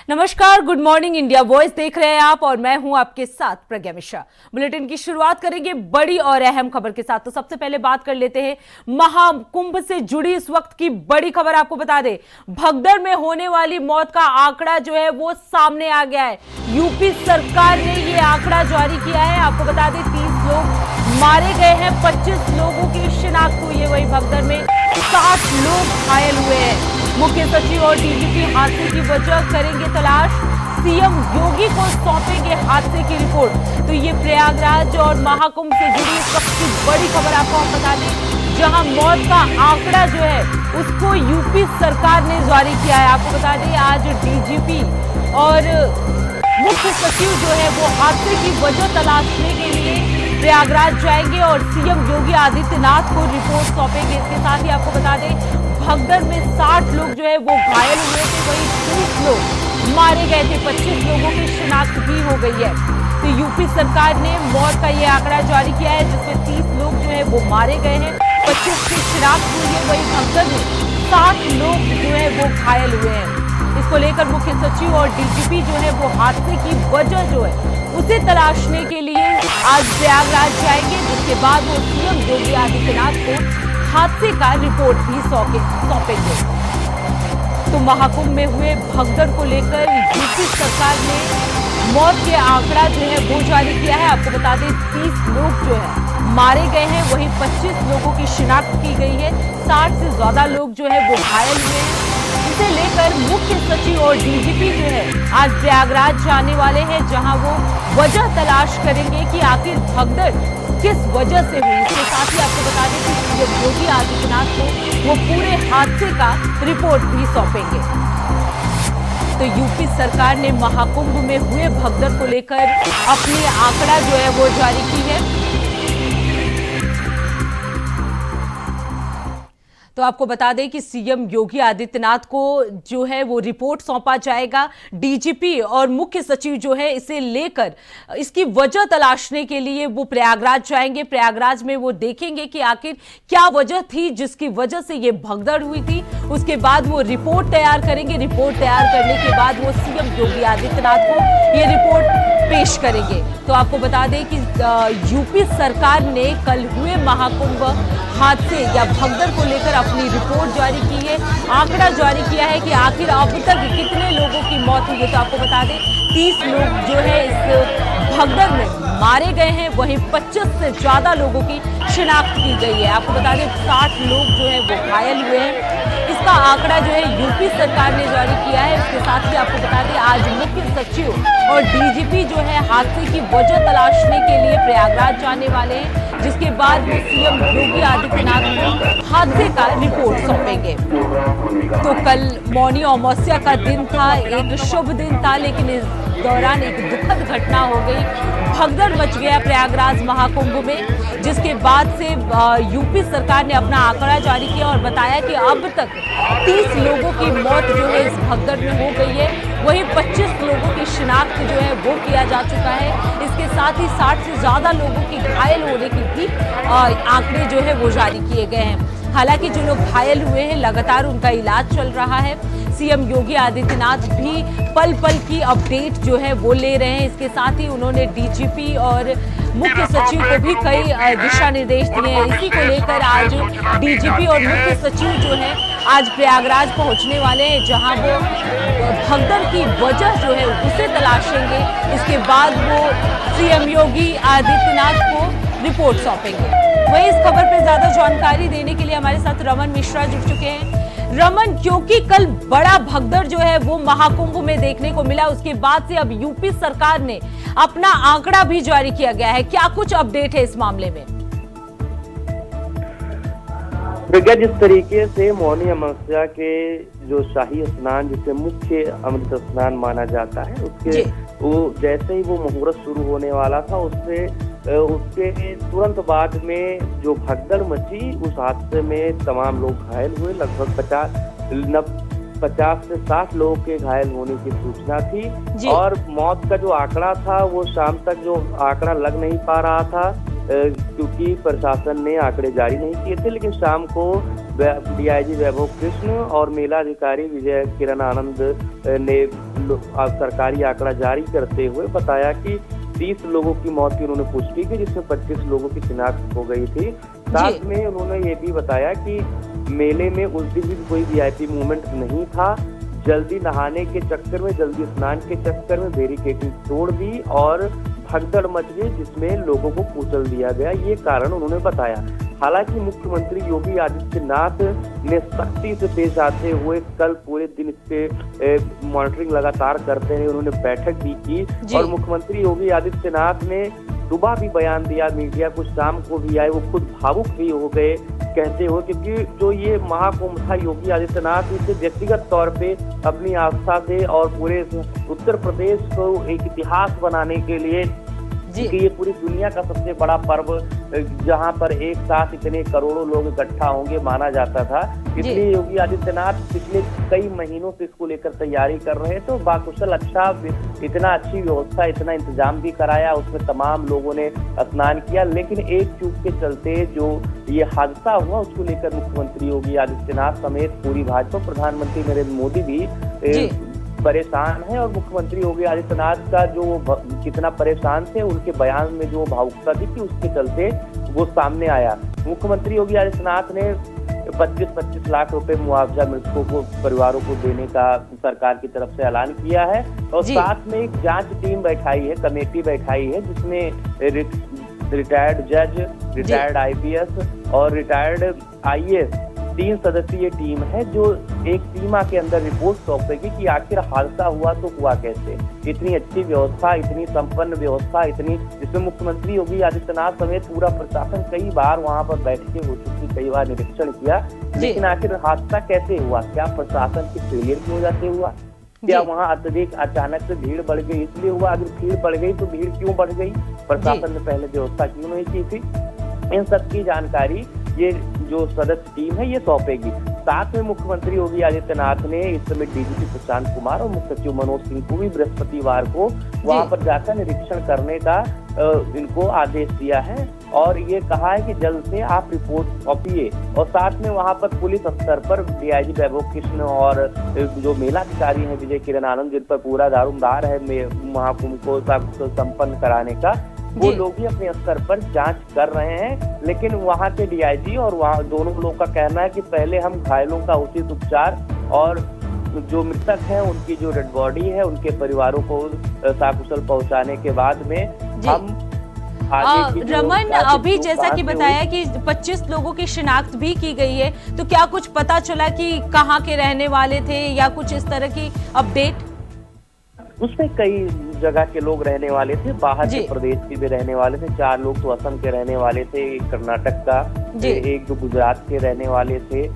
नमस्कार, good morning India voice देख रहे हैं आप और मैं हूं आपके साथ प्रज्ञा मिश्रा। बुलेटिन की शुरुआत करेंगे बड़ी और अहम खबर के साथ। तो सबसे पहले बात कर लेते हैं महाकुंभ से जुड़ी इस वक्त की बड़ी खबर। आपको बता दें, भगदड़ में होने वाली मौत का आंकड़ा जो है वो सामने आ गया है। यूपी सरकार ने ये आंकड़ा जारी किया है। आपको बता दें 30 लोग मारे गए हैं, 25 लोगों की शिनाख्त हुई है। वही भगदड़ में 60 लोग घायल हुए हैं। मुख्य सचिव और डीजीपी हादसे की वजह करेंगे तलाश, सीएम योगी को सौंपेंगे हादसे की रिपोर्ट। तो ये प्रयागराज और महाकुंभ से जुड़ी सबसे बड़ी खबर आपको हम बता दें, जहां मौत का आंकड़ा जो है उसको यूपी सरकार ने जारी किया है। आपको बता दें आज डीजीपी और मुख्य सचिव जो है वो हादसे की वजह तलाशने के लिए प्रयागराज जाएंगे और सीएम योगी आदित्यनाथ को रिपोर्ट सौंपेंगे। इसके साथ ही आपको बता दें भगदड़ में 60 लोग जो है वो घायल हुए थे, वहीं 30 लोग मारे गए थे, 25 लोगों की शिनाख्त भी हो गई है। तो यूपी सरकार ने मौत का ये आंकड़ा जारी किया है, जिसमें 30 लोग जो है वो मारे गए हैं, 25 की शिनाख्त हुई है। वहीं भगदड़ में 60 लोग जो है वो घायल हुए हैं। इसको लेकर मुख्य सचिव और डीजीपी जो है वो हादसे की वजह जो है उसे तलाशने के लिए आज प्रयागराज जाएंगे, जिसके बाद वो सीएम योगी आदित्यनाथ को हादसे का रिपोर्ट भी सौंपेंगे। तो महाकुंभ में हुए भगदड़ को लेकर यूपी सरकार ने मौत के आंकड़ा जो है वो जारी किया है। आपको बता दें 30 लोग जो है मारे गए हैं, वहीं 25 लोगों की शिनाख्त की गई है, 60 से ज्यादा लोग जो है वो घायल हुए हैं। इसे लेकर मुख्य सचिव और डीजीपी जो है आज प्रयागराज जाने वाले हैं, जहां वो वजह तलाश करेंगे कि आखिर भगदड़ किस वजह से हुई। इसके साथ ही आपको बता दें कि सीएम योगी आदित्यनाथ को वो पूरे हादसे का रिपोर्ट भी सौंपेंगे। तो यूपी सरकार ने महाकुंभ में हुए भगदड़ को लेकर अपनी आंकड़ा जो है वो जारी की है। तो आपको बता दें कि सीएम योगी आदित्यनाथ को जो है वो रिपोर्ट सौंपा जाएगा। डीजीपी और मुख्य सचिव जो है इसे लेकर इसकी वजह तलाशने के लिए वो प्रयागराज जाएंगे। प्रयागराज में वो देखेंगे कि आखिर क्या वजह थी जिसकी वजह से ये भगदड़ हुई थी। उसके बाद वो रिपोर्ट तैयार करेंगे। रिपोर्ट तैयार करने के बाद वो सीएम योगी आदित्यनाथ को ये रिपोर्ट पेश करेंगे। तो आपको बता दें कि यूपी सरकार ने कल हुए महाकुंभ हादसे या भगदड़ को लेकर अपनी रिपोर्ट जारी की है, आंकड़ा जारी किया है कि आखिर अब तक कितने लोगों की मौत हुई है। तो आपको बता दें 30 लोग जो है इस भगदड़ में मारे गए हैं, वहीं 25 से ज्यादा लोगों की शिनाख्त की गई है। आपको बता दें 60 लोग जो है वो घायल हुए हैं। इसका आंकड़ा जो है यूपी सरकार ने जारी किया है। इसके साथ ही आपको बता दें आज मुख्य सचिव और डीजीपी जो है हादसे की वजह तलाशने के लिए प्रयागराज जाने वाले हैं, जिसके बाद वो सीएम योगी आदित्यनाथ को हादसे का रिपोर्ट सौंपेंगे। तो कल मौनी अमावस्या का दिन था, एक शुभ दिन था, लेकिन इस दौरान एक दुखद घटना हो गई। भगदड़ मच गया प्रयागराज महाकुंभ में, जिसके बाद से यूपी सरकार ने अपना आंकड़ा जारी किया और बताया कि अब तक 30 लोगों की मौत जो है इस भगदड़ में हो गई है, वहीं 25 लोगों की शिनाख्त जो है वो किया जा चुका है। इसके साथ ही 60 से ज्यादा लोगों की घायल होने की भी आंकड़े जो है वो जारी किए गए हैं। हालांकि जो लोग घायल हुए हैं लगातार उनका इलाज चल रहा है। सीएम योगी आदित्यनाथ भी पल पल की अपडेट जो है वो ले रहे हैं। इसके साथ ही उन्होंने डीजीपी और मुख्य सचिव को भी कई दिशा निर्देश दिए हैं। इसी को लेकर आज डीजीपी और मुख्य सचिव जो है आज प्रयागराज पहुंचने वाले हैं, जहां वो भगदड़ की वजह जो है उसे तलाशेंगे। इसके बाद वो सीएम योगी आदित्यनाथ को रिपोर्ट सौंपेंगे। वहीं इस खबर पर ज्यादा जानकारी देने के लिए हमारे साथ रमन मिश्रा जुड़ चुके हैं। रमन, क्योंकि कल बड़ा भगदड़ जो है वो महाकुंभ में देखने को मिला, उसके बाद से अब यूपी सरकार ने अपना आंकड़ा भी जारी किया गया है। क्या कुछ अपडेट है इस मामले में? प्रज्ञा, जिस तरीके से मौनी अमावस्या के जो शाही स्नान जिसे मुख्य अमृत स्नान माना जाता है, उसके वो जैसे ही वो मुहूर्त शुरू होने वाला था उसके तुरंत बाद में जो भगदड़ मची, उस हादसे में तमाम लोग घायल हुए। लगभग 50 से 60 लोगों के घायल होने की सूचना थी और मौत का जो आंकड़ा था वो शाम तक जो आंकड़ा लग नहीं पा रहा था, क्योंकि प्रशासन ने आंकड़े जारी नहीं किए थे। लेकिन शाम को डीआईजी वैभव कृष्ण और मेला अधिकारी विजय किरण आनंद ने सरकारी आंकड़ा जारी करते हुए बताया कि 30 लोगों की मौत की उन्होंने पुष्टि की, जिसमें 25 लोगों की शिनाख्त हो गई थी। साथ में उन्होंने ये भी बताया कि मेले में उस दिन भी कोई वीआईपी मूवमेंट नहीं था। जल्दी नहाने के चक्कर में, जल्दी स्नान के चक्कर में बैरिकेडिंग तोड़ दी और भगदड़ मच गई, जिसमें लोगों को कुचल दिया गया, ये कारण उन्होंने बताया। हालांकि मुख्यमंत्री योगी आदित्यनाथ ने सख्ती से पेश आते हुए कल पूरे दिन इस पे मॉनिटरिंग लगातार करते रहे। उन्होंने बैठक भी की और मुख्यमंत्री योगी आदित्यनाथ ने सुबह भी बयान दिया मीडिया को, शाम को भी आए। वो खुद भावुक भी हो गए कहते हुए, क्योंकि जो ये महाकुंभ था, योगी आदित्यनाथ इसे व्यक्तिगत तौर पे अपनी आस्था से और पूरे उत्तर प्रदेश को एक इतिहास बनाने के लिए, कि ये पूरी दुनिया का सबसे बड़ा पर्व जहां पर एक साथ इतने करोड़ों लोग इकट्ठा होंगे माना जाता था, इसलिए योगी आदित्यनाथ पिछले कई महीनों से इसको लेकर तैयारी कर रहे हैं। तो बाकुशल इतना अच्छी व्यवस्था, इतना इंतजाम भी कराया, उसमें तमाम लोगों ने स्नान किया, लेकिन एक चूक के चलते जो ये हादसा हुआ उसको लेकर मुख्यमंत्री योगी आदित्यनाथ समेत पूरी भाजपा, प्रधानमंत्री नरेंद्र मोदी भी परेशान है। और मुख्यमंत्री योगी आदित्यनाथ का जो कितना परेशान थे, उनके बयान में जो भावुकता थी कि उसके चलते वो सामने आया। मुख्यमंत्री योगी आदित्यनाथ ने 25-25 लाख रुपए मुआवजा मृतकों को परिवारों को देने का सरकार की तरफ से ऐलान किया है और साथ में एक जांच टीम बैठाई है, कमेटी बैठाई है, जिसमें रिटायर्ड जज, रिटायर्ड आईपीएस और रिटायर्ड आईएएस 3 सदस्यीय टीम है, जो एक सीमा के अंदर रिपोर्ट सौंपेगी कि आखिर हादसा हुआ तो हुआ कैसे। इतनी अच्छी व्यवस्था, इतनी संपन्न व्यवस्था, जिसमें मुख्यमंत्री योगी आदित्यनाथ समेत पूरा प्रशासन कई बार वहां पर बैठकें हो चुकी, कई बार निरीक्षण किया, लेकिन आखिर हादसा कैसे हुआ? क्या प्रशासन की फेलियर की वजह से हुआ? क्या वहाँ अत्यधिक अचानक से भीड़ बढ़ गई इसलिए हुआ? अगर भीड़ बढ़ गई तो भीड़ क्यों बढ़ गई? प्रशासन ने पहले व्यवस्था क्यों नहीं की थी? इन सब की जानकारी ये जो सदस्य टीम है ये सौंपेगी। साथ में मुख्यमंत्री योगी आदित्यनाथ ने इस समय डीजीपी प्रशांत कुमार और मुख्य सचिव मनोज सिंह को भी बृहस्पतिवार को वहां पर जाकर निरीक्षण करने का इनको आदेश दिया है और ये कहा है कि जल्द से आप रिपोर्ट सौंपिए। और साथ में वहां पर पुलिस स्तर पर डीआईजी वैभव कृष्ण और जो मेला अधिकारी हैं विजय किरण आनंद, जिन पर पूरा दारोमदार है महाकुंभ को संपन्न कराने का, वो लोग भी अपने स्तर पर जांच कर रहे हैं। लेकिन वहां के डीआईजी और वहां दोनों लोग का कहना है कि पहले हम घायलों का उचित उपचार और जो मृतक हैं उनकी जो डेड बॉडी है उनके परिवारों को सकुशल पहुंचाने के बाद में हम रमन, अभी जैसा कि बताया कि 25 लोगों की शिनाख्त भी की गई है, तो क्या कुछ पता चला कि कहाँ के रहने वाले थे या कुछ इस तरह की अपडेट? उसमें कई जगह के लोग रहने वाले थे, बाहर के प्रदेश के भी रहने वाले थे। 4 लोग तो असम के रहने वाले थे, एक कर्नाटक का, एक जो गुजरात के रहने वाले थे,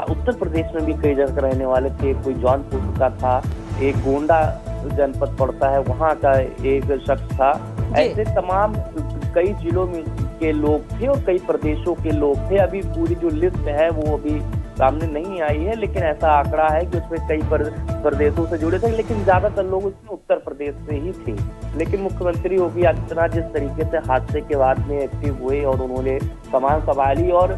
उत्तर प्रदेश में भी कई जगह रहने वाले थे, कोई जौनपुर का था, एक गोंडा जनपद पड़ता है वहाँ का एक शख्स था। ऐसे तमाम कई जिलों में के लोग थे और कई प्रदेशों के लोग थे। अभी पूरी जो लिस्ट है वो अभी सामने नहीं आई है, लेकिन ऐसा आंकड़ा है कि उसमें कई प्रदेशों से जुड़े थे, लेकिन ज्यादातर लोग उसमें उत्तर प्रदेश से ही थे। लेकिन मुख्यमंत्री योगी आदित्यनाथ जिस तरीके से हादसे के बाद में एक्टिव हुए और उन्होंने कमान संभाली और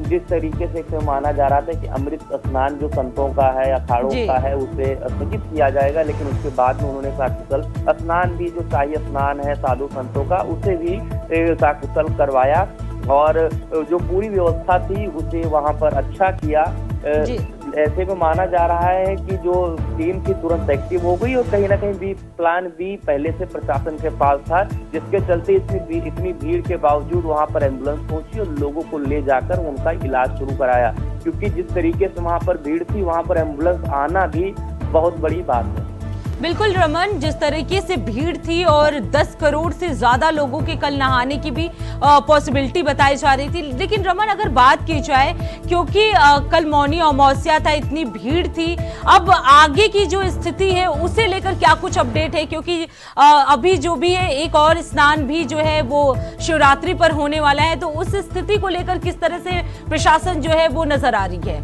जिस तरीके से इसमें माना जा रहा था कि अमृत स्नान जो संतों का है, अखाड़ों का है, उसे स्थगित किया जाएगा, लेकिन उसके बाद में उन्होंने सकुशल स्नान भी, जो शाही स्नान है साधु संतों का, उसे भी सकुशल करवाया और जो पूरी व्यवस्था थी उसे वहां पर अच्छा किया। ऐसे में माना जा रहा है कि जो टीम थी तुरंत एक्टिव हो गई और कहीं ना कहीं प्लान बी पहले से प्रशासन के पास था, जिसके चलते इतनी भीड़ के बावजूद वहां पर एम्बुलेंस पहुंची और लोगों को ले जाकर उनका इलाज शुरू कराया। क्योंकि जिस तरीके से वहां पर भीड़ थी, वहां पर एम्बुलेंस आना भी बहुत बड़ी बात है। बिल्कुल रमन, जिस तरीके से भीड़ थी और 10 करोड़ से ज्यादा लोगों के कल नहाने की भी पॉसिबिलिटी बताई जा रही थी, लेकिन रमन अगर बात की जाए, क्योंकि कल मौनी अमावस्या था, इतनी भीड़ थी, अब आगे की जो स्थिति है उसे लेकर क्या कुछ अपडेट है? क्योंकि अभी जो भी है एक और स्नान भी जो है वो शिवरात्रि पर होने वाला है, तो उस स्थिति को लेकर किस तरह से प्रशासन जो है वो नजर आ रही है?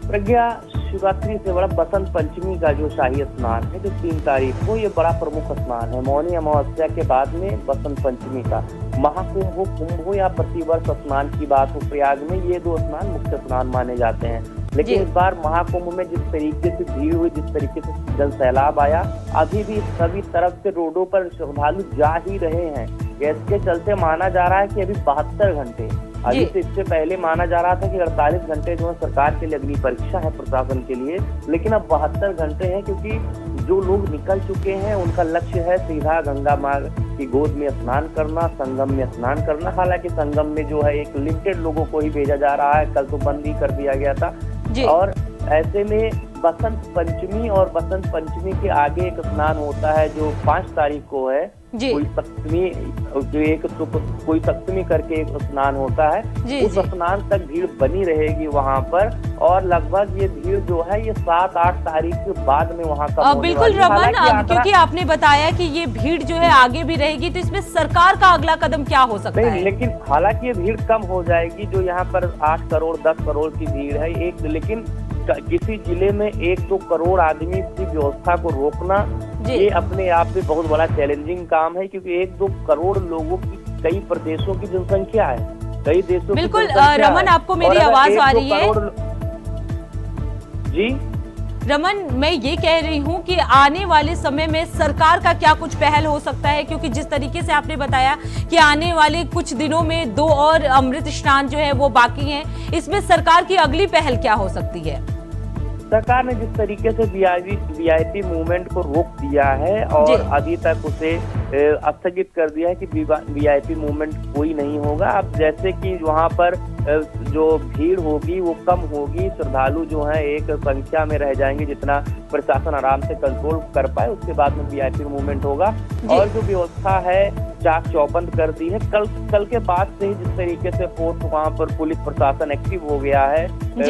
प्रज्ञा, शिवरात्रि से बड़ा बसंत पंचमी का जो शाही स्नान है जो 3 तारीख को, ये बड़ा प्रमुख स्नान है। मौनी अमावस्या के बाद में बसंत पंचमी का महाकुंभ हो, कुंभ हो या प्रतिवर्ष स्नान की बात हो, प्रयाग में ये 2 स्नान मुख्य स्नान माने जाते हैं। लेकिन इस बार महाकुंभ में जिस तरीके से भीड़ हुई, जिस तरीके से जल सैलाब आया, अभी भी सभी तरफ से रोडों पर श्रद्धालु जा ही रहे हैं। इसके चलते माना जा रहा है कि अभी 72 घंटे, अभी से इससे पहले माना जा रहा था कि 48 घंटे जो है सरकार के लिए अग्नि परीक्षा है प्रशासन के लिए, लेकिन अब 72 घंटे हैं, क्योंकि जो लोग निकल चुके हैं उनका लक्ष्य है सीधा गंगा माँ की गोद में स्नान करना, संगम में स्नान करना। हालांकि संगम में जो है एक लिमिटेड लोगों को ही भेजा जा रहा है, कल तो बंद ही कर दिया गया था। और ऐसे में बसंत पंचमी और बसंत पंचमी के आगे एक स्नान होता है जो 5 तारीख को है, कोई सप्तमी करके एक स्नान होता है, उस स्नान तक भीड़ बनी रहेगी वहाँ पर। और लगभग ये भीड़ जो है ये 7-8 तारीख के बाद में वहाँ का बिल्कुल रमन, क्योंकि आपने बताया कि ये भीड़ जो है आगे भी रहेगी, तो इसमें सरकार का अगला कदम क्या हो सकता है? लेकिन हालांकि ये भीड़ कम हो जाएगी, जो यहाँ पर 8 करोड़ 10 करोड़ की भीड़ है एक, लेकिन किसी जिले में 1-2 करोड़ आदमी की व्यवस्था को रोकना ये अपने आप में बहुत बड़ा चैलेंजिंग काम है, क्योंकि 1-2 करोड़ लोगों की कई प्रदेशों की जनसंख्या है, कई देशों बिल्कुल रमन, आपको मेरी आवाज आ रही है? जी रमन, मैं ये कह रही हूँ कि आने वाले समय में सरकार का क्या कुछ पहल हो सकता है, क्योंकि जिस तरीके से आपने बताया कि आने वाले कुछ दिनों में 2 और अमृत स्नान जो है वो बाकी हैं, इसमें सरकार की अगली पहल क्या हो सकती है? सरकार ने जिस तरीके से वीआईपी मूवमेंट को रोक दिया है और अभी तक उसे स्थगित कर दिया है कि वीआईपी मूवमेंट कोई नहीं होगा। अब जैसे कि वहाँ पर जो भीड़ होगी वो कम होगी, श्रद्धालु जो हैं एक संख्या में रह जाएंगे जितना प्रशासन आराम से कंट्रोल कर पाए, उसके बाद में वीआईपी मूवमेंट होगा। और जो व्यवस्था है चाक चौबंद कर दी है, कल के बाद से ही जिस तरीके से वहाँ पर पुलिस प्रशासन एक्टिव हो गया है,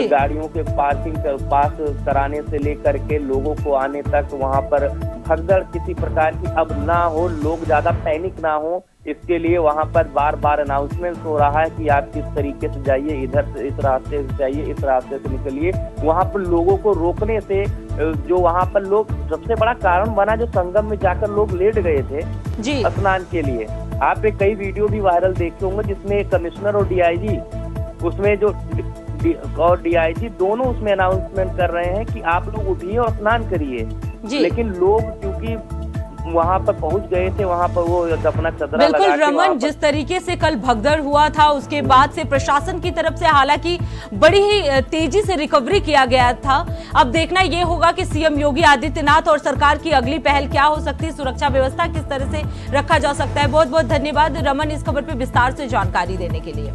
गाड़ियों के पार्किंग पास कराने से लेकर के लोगों को आने तक, वहाँ पर भगदड़ किसी प्रकार की अब ना हो, लोग ज्यादा पैनिक ना हो, इसके लिए वहाँ पर बार बार अनाउंसमेंट हो रहा है कि आप किस तरीके से जाइए, इधर से इस रास्ते से जाइए, इस रास्ते से निकलिए। वहाँ पर लोगों को रोकने से जो वहाँ पर लोग, सबसे बड़ा कारण बना जो संगम में जाकर लोग लेट गए थे स्नान के लिए। आप एक कई वीडियो भी वायरल देखे होंगे जिसमें कमिश्नर और डीआईजी, उसमें जो और डीआईजी दोनों उसमें अनाउंसमेंट कर रहे हैं कि आप लोग उठिए और स्नान करिए, लेकिन लोग क्योंकि वहाँ पर पहुंच गए थे, वहाँ पर वो अपना चदरा लगा के। बिल्कुल रमन, जिस तरीके से कल भगदड़ हुआ था उसके बाद से प्रशासन की तरफ से हालांकि बड़ी ही तेजी से रिकवरी किया गया था। अब देखना ये होगा कि सीएम योगी आदित्यनाथ और सरकार की अगली पहल क्या हो सकती है, सुरक्षा व्यवस्था किस तरह से रखा जा सकता है। बहुत बहुत धन्यवाद रमन इस खबर पर विस्तार से जानकारी देने के लिए।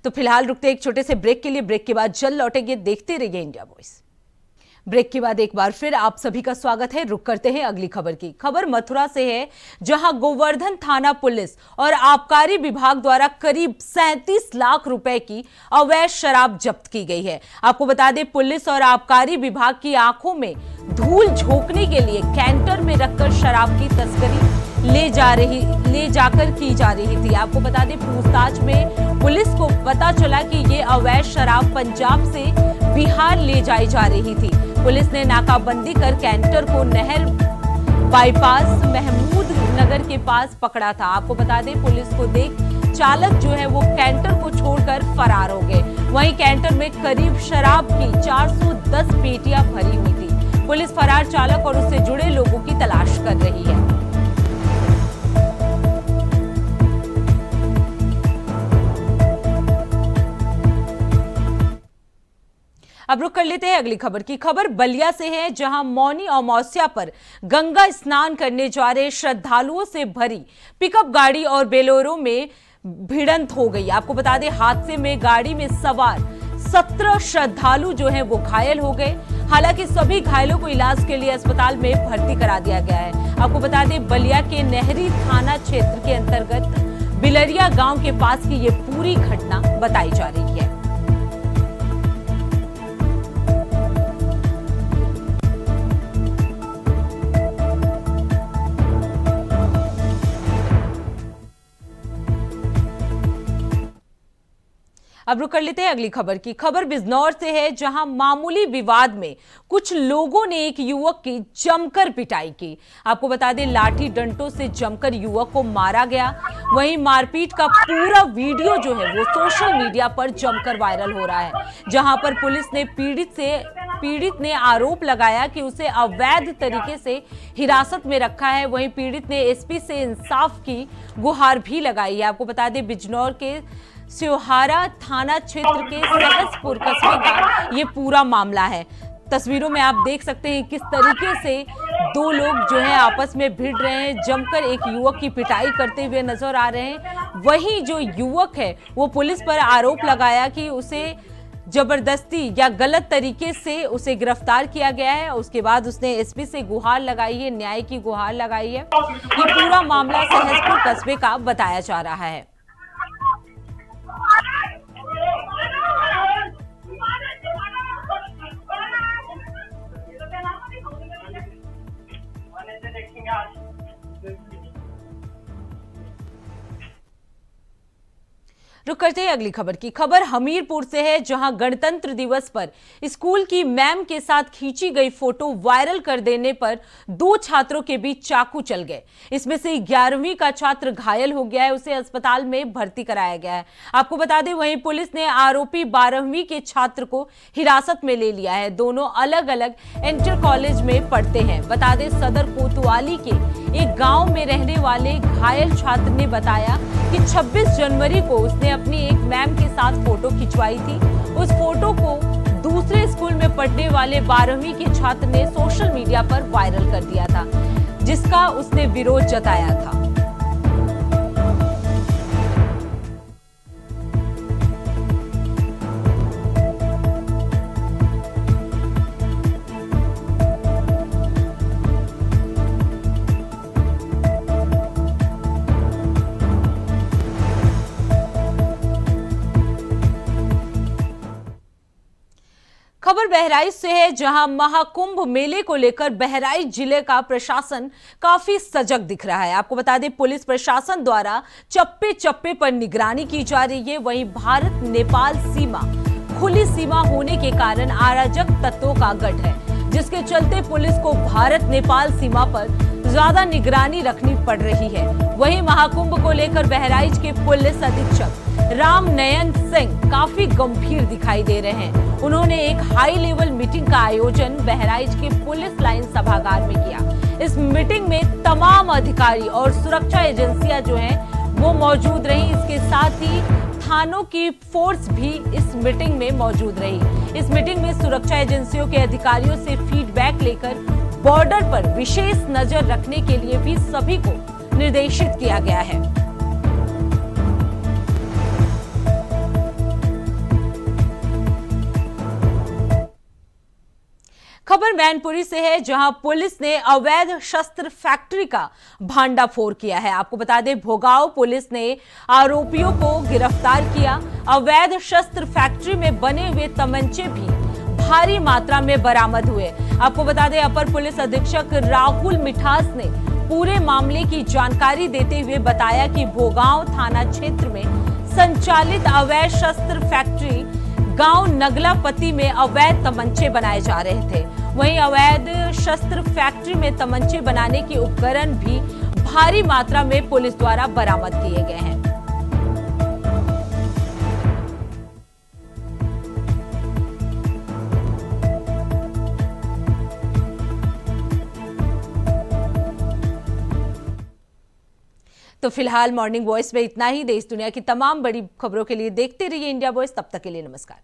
तो फिलहाल रुकते एक छोटे से ब्रेक के लिए, ब्रेक के बाद जल्द लौटेंगे। देखते रहिए इंडिया वॉइस। ब्रेक के बाद एक बार फिर आप सभी का स्वागत है। रुक करते हैं अगली खबर की। खबर मथुरा से है, जहां गोवर्धन थाना पुलिस और आबकारी विभाग द्वारा करीब 37 लाख रुपए की अवैध शराब जब्त की गई है। आपको बता दें, पुलिस और आबकारी विभाग की आंखों में धूल झोंकने के लिए कैंटर में रखकर शराब की तस्करी ले जाकर की जा रही थी। आपको बता दें, पूछताछ में पुलिस को पता चला कि ये अवैध शराब पंजाब से बिहार ले जाई जा रही थी। पुलिस ने नाकाबंदी कर कैंटर को नहर बाईपास महमूद नगर के पास पकड़ा था। आपको बता दें, पुलिस को देख चालक जो है वो कैंटर को छोड़कर फरार हो गए। वहीं कैंटर में करीब शराब की 410 पेटियां भरी हुई थी। पुलिस फरार चालक और उससे जुड़े लोगों की तलाश कर रही है। अब रुक कर लेते हैं अगली खबर की। खबर बलिया से है, जहां मौनी अमावस्या पर गंगा स्नान करने जा रहे श्रद्धालुओं से भरी पिकअप गाड़ी और बोलेरो में भिड़ंत हो गई। आपको बता दें, हादसे में गाड़ी में सवार 17 श्रद्धालु जो हैं वो घायल हो गए। हालांकि सभी घायलों को इलाज के लिए अस्पताल में भर्ती करा दिया गया है। आपको बता दें, बलिया के नहरी थाना क्षेत्र के अंतर्गत बिलरिया गांव के पास की ये पूरी घटना बताई जा रही है। अब रुक कर लेते हैं अगली खबर की। खबर बिजनौर से है, जहां मामूली विवाद में कुछ लोगों ने एक युवक की जमकर पिटाई की। आपको बता दें, लाठी डंडों से जमकर युवक को मारा गया। वहीं मारपीट का पूरा वीडियो जो है वो सोशल मीडिया पर जमकर वायरल हो रहा है, जहां पर पुलिस ने पीड़ित ने आरोप लगाया कि उसे अवैध तरीके से हिरासत में रखा है। वहीं पीड़ित ने एसपी से इंसाफ की गुहार भी लगाई है। आपको बता दें, बिजनौर के स्योहारा थाना क्षेत्र के सहसपुर कस्बे का ये पूरा मामला है। तस्वीरों में आप देख सकते हैं किस तरीके से दो लोग जो है आपस में भिड़ रहे हैं, जमकर एक युवक की पिटाई करते हुए नजर आ रहे हैं। वहीं जो युवक है वो पुलिस पर आरोप लगाया कि उसे जबरदस्ती या गलत तरीके से उसे गिरफ्तार किया गया है। उसके बाद उसने एसपी से गुहार लगाई है, न्याय की गुहार लगाई है। ये पूरा मामला सहसपुर कस्बे का बताया जा रहा है। रुक करते हैं अगली खबर की। खबर हमीरपुर से है, जहां गणतंत्र दिवस पर स्कूल की मैम के साथ खींची गई फोटो वायरल कर देने पर दो छात्रों के बीच चाकू चल गए। इसमें से 11वीं का छात्र घायल हो गया है, उसे अस्पताल में भर्ती कराया गया है। आपको बता दें, वहीं पुलिस ने आरोपी 12वीं के छात्र को हिरासत में ले लिया है। दोनों अलग अलग इंटर कॉलेज में पढ़ते हैं। बता दें, सदर कोतवाली के एक गांव में रहने वाले घायल छात्र ने बताया कि 26 जनवरी को उसने अपनी एक मैम के साथ फोटो खिंचवाई थी। उस फोटो को दूसरे स्कूल में पढ़ने वाले 12वीं के छात्र ने सोशल मीडिया पर वायरल कर दिया था, जिसका उसने विरोध जताया था। खबर बहराइच से है, जहां महाकुंभ मेले को लेकर बहराइच जिले का प्रशासन काफी सजग दिख रहा है। आपको बता दें, पुलिस प्रशासन द्वारा चप्पे चप्पे पर निगरानी की जा रही है। वहीं भारत नेपाल सीमा खुली सीमा होने के कारण अराजक तत्वों का गढ़ है, जिसके चलते पुलिस को भारत नेपाल सीमा पर ज्यादा निगरानी रखनी पड़ रही है। वहीं महाकुंभ को लेकर बहराइच के पुलिस अधीक्षक राम नयन सिंह काफी गंभीर दिखाई दे रहे हैं। उन्होंने एक हाई लेवल मीटिंग का आयोजन बहराइच के पुलिस लाइन सभागार में किया। इस मीटिंग में तमाम अधिकारी और सुरक्षा एजेंसियां जो हैं वो मौजूद रही। इसके साथ ही थानों की फोर्स भी इस मीटिंग में मौजूद रही। इस मीटिंग में सुरक्षा एजेंसियों के अधिकारियों से फीडबैक लेकर बॉर्डर पर विशेष नजर रखने के लिए भी सभी को निर्देशित किया गया है। खबर मैनपुरी से है, जहां पुलिस ने अवैध शस्त्र फैक्ट्री का भांडाफोड़ किया है। आपको बता दें, भोगाव पुलिस ने आरोपियों को गिरफ्तार किया। अवैध शस्त्र फैक्ट्री में बने हुए तमंचे भी भारी मात्रा में बरामद हुए। आपको बता दें, अपर पुलिस अधीक्षक राहुल मिठास ने पूरे मामले की जानकारी देते हुए बताया कि भोगाव थाना क्षेत्र में संचालित अवैध शस्त्र फैक्ट्री गांव नगलापति में अवैध तमंचे बनाए जा रहे थे। वहीं अवैध शस्त्र फैक्ट्री में तमंचे बनाने के उपकरण भी भारी मात्रा में पुलिस द्वारा बरामद किए गए हैं। तो फिलहाल मॉर्निंग वॉइस में इतना ही। देश दुनिया की तमाम बड़ी खबरों के लिए देखते रहिए इंडिया वॉइस। तब तक के लिए नमस्कार।